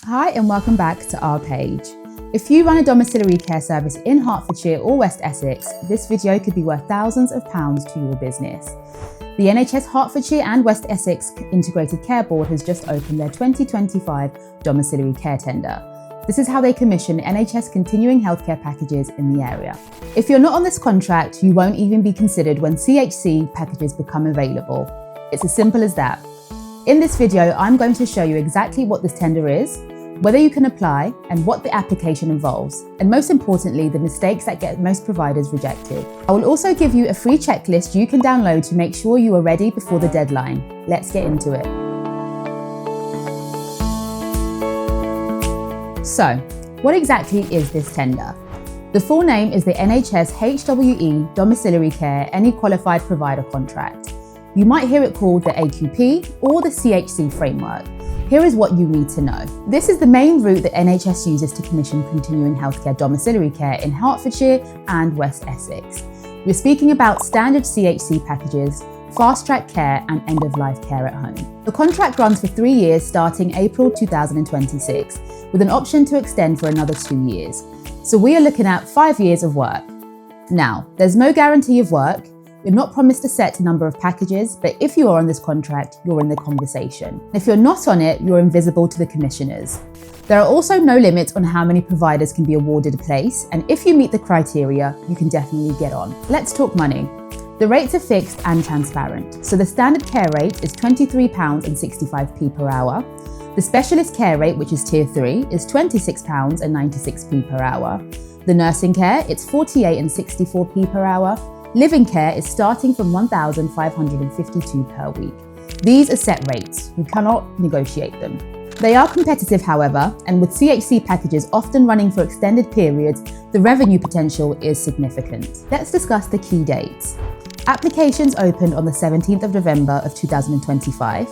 Hi and welcome back to our page. If you run a domiciliary care service in Hertfordshire or West Essex, this video could be worth thousands of pounds to your business. The NHS Hertfordshire and West Essex Integrated Care Board has just opened their 2025 domiciliary care tender. This is how they commission NHS Continuing Healthcare packages in the area. If you're not on this contract, you won't even be considered when CHC packages become available. It's as simple as that. In this video, I'm going to show you exactly what this tender is, whether you can apply, and what the application involves, and most importantly, the mistakes that get most providers rejected. I will also give you a free checklist you can download to make sure you are ready before the deadline. Let's get into it. So, what exactly is this tender? The full name is the NHS HWE Domiciliary Care Any Qualified Provider Contract. You might hear it called the AQP or the CHC framework. Here is what you need to know. This is the main route that NHS uses to commission continuing healthcare domiciliary care in Hertfordshire and West Essex. We're speaking about standard CHC packages, fast-track care and end-of-life care at home. The contract runs for 3 years starting April 2026, with an option to extend for another 2 years. So we are looking at 5 years of work. Now, there's no guarantee of work. You're not promised a set number of packages, but if you are on this contract, you're in the conversation. If you're not on it, you're invisible to the commissioners. There are also no limits on how many providers can be awarded a place, and if you meet the criteria, you can definitely get on. Let's talk money. The rates are fixed and transparent. So the standard care rate is £23.65 per hour. The specialist care rate, which is tier 3, is £26.96 per hour. The nursing care, it's £48.64 per hour. Living care is starting from £1,552 per week. These are set rates. You cannot negotiate them. They are competitive, however, and with CHC packages often running for extended periods, the revenue potential is significant. Let's discuss the key dates. Applications opened on the 17th of November of 2025.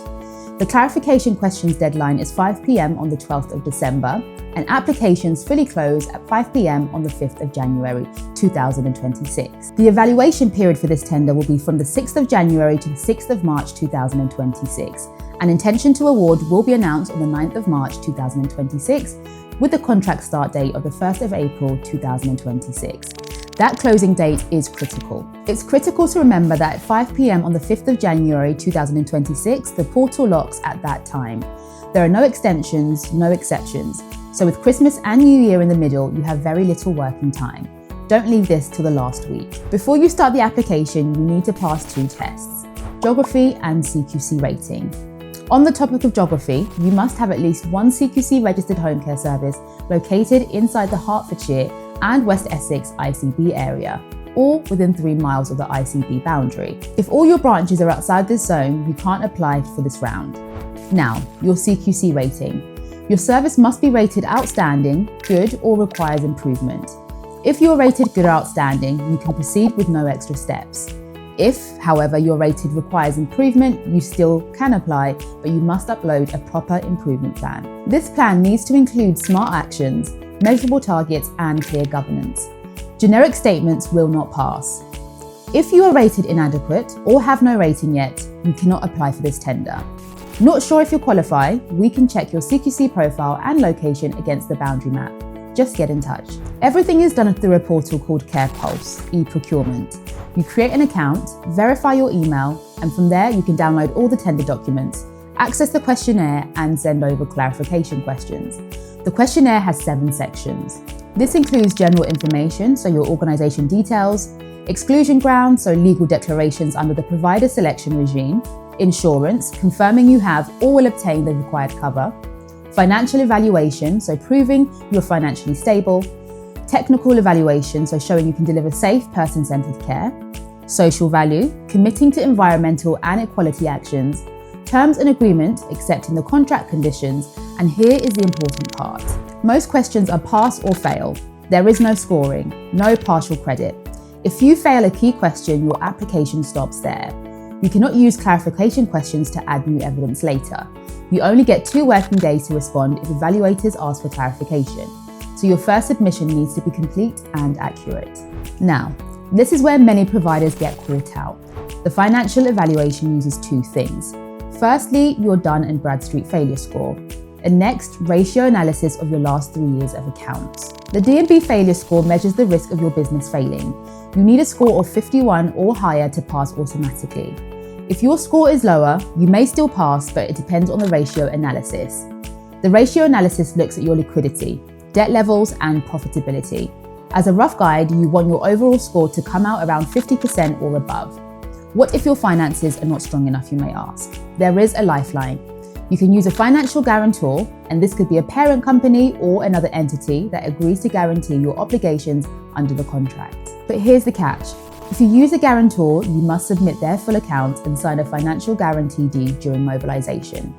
The clarification questions deadline is 5 p.m. on the 12th of December, and applications fully close at 5 p.m. on the 5th of January 2026. The evaluation period for this tender will be from the 6th of January to the 6th of March 2026. An intention to award will be announced on the 9th of March 2026, with the contract start date of the 1st of April 2026. That closing date is critical. It's critical to remember that at 5 p.m. on the 5th of January 2026, the portal locks at that time. There are no extensions, no exceptions. So with Christmas and New Year in the middle, you have very little working time. Don't leave this till the last week. Before you start the application, you need to pass 2 tests, geography and CQC rating. On the topic of geography, you must have at least one CQC registered home care service located inside the Hertfordshire and West Essex ICB area, or within 3 miles of the ICB boundary. If all your branches are outside this zone, you can't apply for this round. Now, your CQC rating. Your service must be rated outstanding, good, or requires improvement. If you're rated good or outstanding, you can proceed with no extra steps. If, however, you're rated requires improvement, you still can apply, but you must upload a proper improvement plan. This plan needs to include smart actions, measurable targets, and clear governance. Generic statements will not pass. If you are rated inadequate or have no rating yet, you cannot apply for this tender. Not sure if you qualify? We can check your CQC profile and location against the boundary map. Just get in touch. Everything is done through a portal called CarePulse, eProcurement. You create an account, verify your email, and from there you can download all the tender documents, access the questionnaire, and send over clarification questions. The questionnaire has 7 sections. This includes general information, so your organisation details, exclusion grounds, so legal declarations under the provider selection regime, insurance, confirming you have or will obtain the required cover, financial evaluation, so proving you're financially stable, technical evaluation, so showing you can deliver safe, person-centred care, social value, committing to environmental and equality actions, terms and agreement, accepting the contract conditions, and here is the important part. Most questions are pass or fail. There is no scoring, no partial credit. If you fail a key question, your application stops there. You cannot use clarification questions to add new evidence later. You only get 2 working days to respond if evaluators ask for clarification. So your first submission needs to be complete and accurate. Now, this is where many providers get caught out. The financial evaluation uses 2 things. Firstly, your Dun and Bradstreet failure score. and next, ratio analysis of your last 3 years of accounts. The D&B failure score measures the risk of your business failing. You need a score of 51 or higher to pass automatically. If your score is lower, you may still pass, but it depends on the ratio analysis. The ratio analysis looks at your liquidity, debt levels, and profitability. As a rough guide, you want your overall score to come out around 50% or above. What if your finances are not strong enough, you may ask? There is a lifeline. You can use a financial guarantor, and this could be a parent company or another entity that agrees to guarantee your obligations under the contract. But here's the catch. If you use a guarantor, you must submit their full account and sign a financial guarantee deed during mobilisation.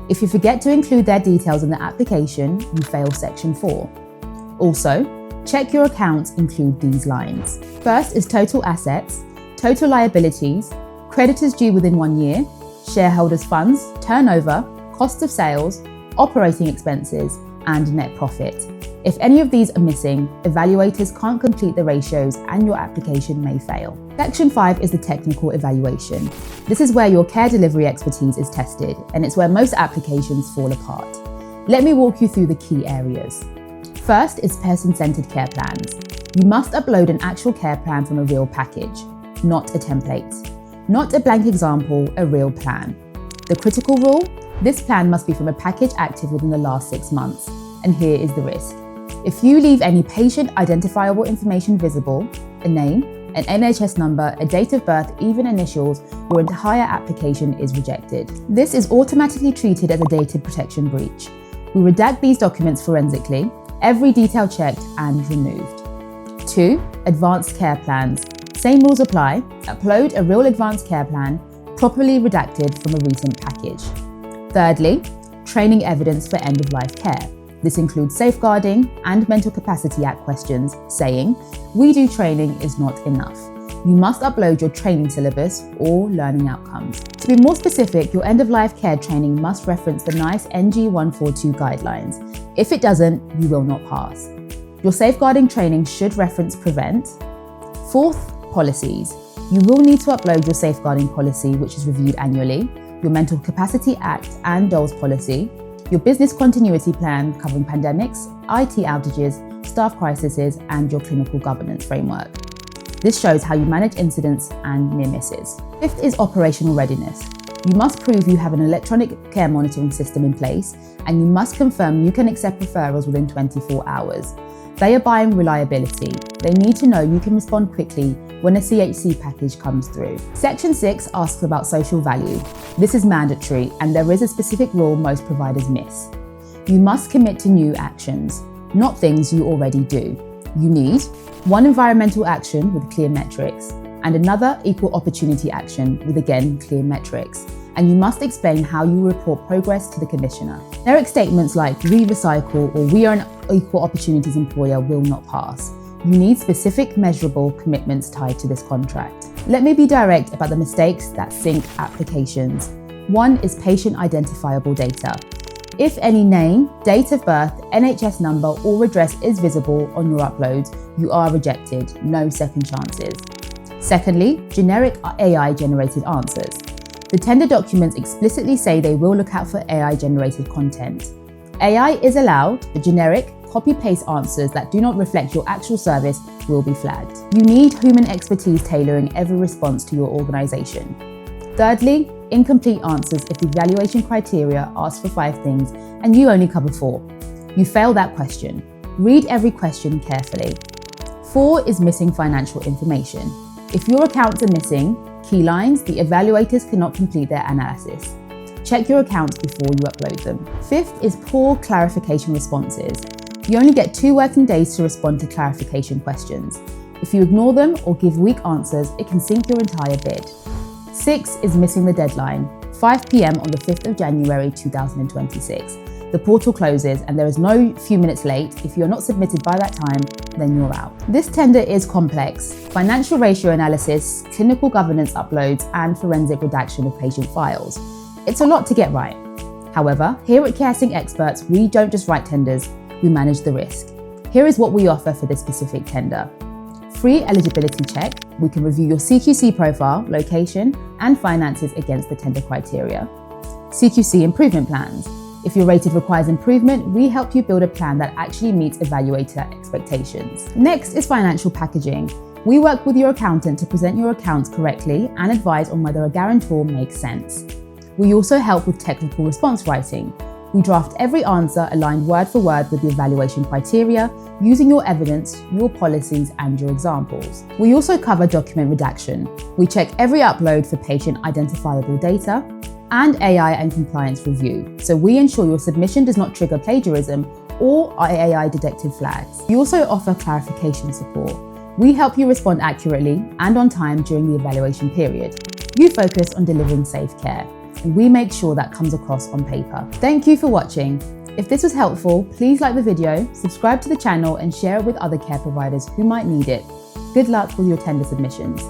If you forget to include their details in the application, you fail Section 4. Also, check your accounts include these lines. First is total assets, total liabilities, creditors due within 1 year, shareholders' funds, turnover, cost of sales, operating expenses, and net profit. If any of these are missing, evaluators can't complete the ratios and your application may fail. Section 5 is the technical evaluation. This is where your care delivery expertise is tested, and it's where most applications fall apart. Let me walk you through the key areas. First is person-centered care plans. You must upload an actual care plan from a real package, not a template. Not a blank example, a real plan. The critical rule, this plan must be from a package active within the last 6 months. And here is the risk. If you leave any patient identifiable information visible, a name, an NHS number, a date of birth, even initials, your entire application is rejected. This is automatically treated as a data protection breach. We redact these documents forensically, every detail checked and removed. 2. Advanced care plans. Same rules apply. Upload a real advanced care plan, properly redacted from a recent package. Thirdly, training evidence for end-of-life care. This includes safeguarding and Mental Capacity Act questions saying, "We do training is not enough." You must upload your training syllabus or learning outcomes. To be more specific, your end-of-life care training must reference the NICE NG 142 guidelines. If it doesn't, you will not pass. Your safeguarding training should reference PREVENT. Fourth, policies. You will need to upload your safeguarding policy, which is reviewed annually, your Mental Capacity Act and DOLS policy, your business continuity plan covering pandemics, IT outages, staff crises, and your clinical governance framework. This shows how you manage incidents and near misses. Fifth is operational readiness. You must prove you have an electronic care monitoring system in place, and you must confirm you can accept referrals within 24 hours. They are buying reliability. They need to know you can respond quickly when a CHC package comes through. Section 6 asks about social value. This is mandatory, and there is a specific rule most providers miss. You must commit to new actions, not things you already do. You need one environmental action with clear metrics, and another equal opportunity action with again clear metrics. And you must explain how you report progress to the Commissioner. Generic statements like "we recycle" or "we are an equal opportunities employer" will not pass. You need specific measurable commitments tied to this contract. Let me be direct about the mistakes that sink applications. One is patient identifiable data. If any name, date of birth, NHS number or address is visible on your uploads, you are rejected, no second chances. Secondly, generic AI-generated answers. The tender documents explicitly say they will look out for AI-generated content. AI is allowed, but generic, copy-paste answers that do not reflect your actual service will be flagged. You need human expertise tailoring every response to your organisation. Thirdly, incomplete answers if the evaluation criteria asks for 5 things and you only cover 4. You fail that question. Read every question carefully. 4 is missing financial information. If your accounts are missing key lines, the evaluators cannot complete their analysis. Check your accounts before you upload them. 5th is poor clarification responses. You only get 2 working days to respond to clarification questions. If you ignore them or give weak answers, it can sink your entire bid. 6 is missing the deadline, 5 p.m. on the 5th of January 2026. The portal closes and there is no few minutes late. If you're not submitted by that time, then you're out. This tender is complex. Financial ratio analysis, clinical governance uploads, and forensic redaction of patient files. It's a lot to get right. However, here at CareSync Experts, we don't just write tenders, we manage the risk. Here is what we offer for this specific tender. Free eligibility check. We can review your CQC profile, location, and finances against the tender criteria. CQC improvement plans. If your rated requires improvement, we help you build a plan that actually meets evaluator expectations. Next is financial packaging. We work with your accountant to present your accounts correctly and advise on whether a guarantor makes sense. We also help with technical response writing. We draft every answer aligned word for word with the evaluation criteria, using your evidence, your policies, and your examples. We also cover document redaction. We check every upload for patient identifiable data and AI and compliance review, so we ensure your submission does not trigger plagiarism or AI detected flags. We also offer clarification support. We help you respond accurately and on time during the evaluation period. You focus on delivering safe care, and we make sure that comes across on paper. Thank you for watching. If this was helpful, please like the video, subscribe to the channel, and share it with other care providers who might need it. Good luck with your tender submissions.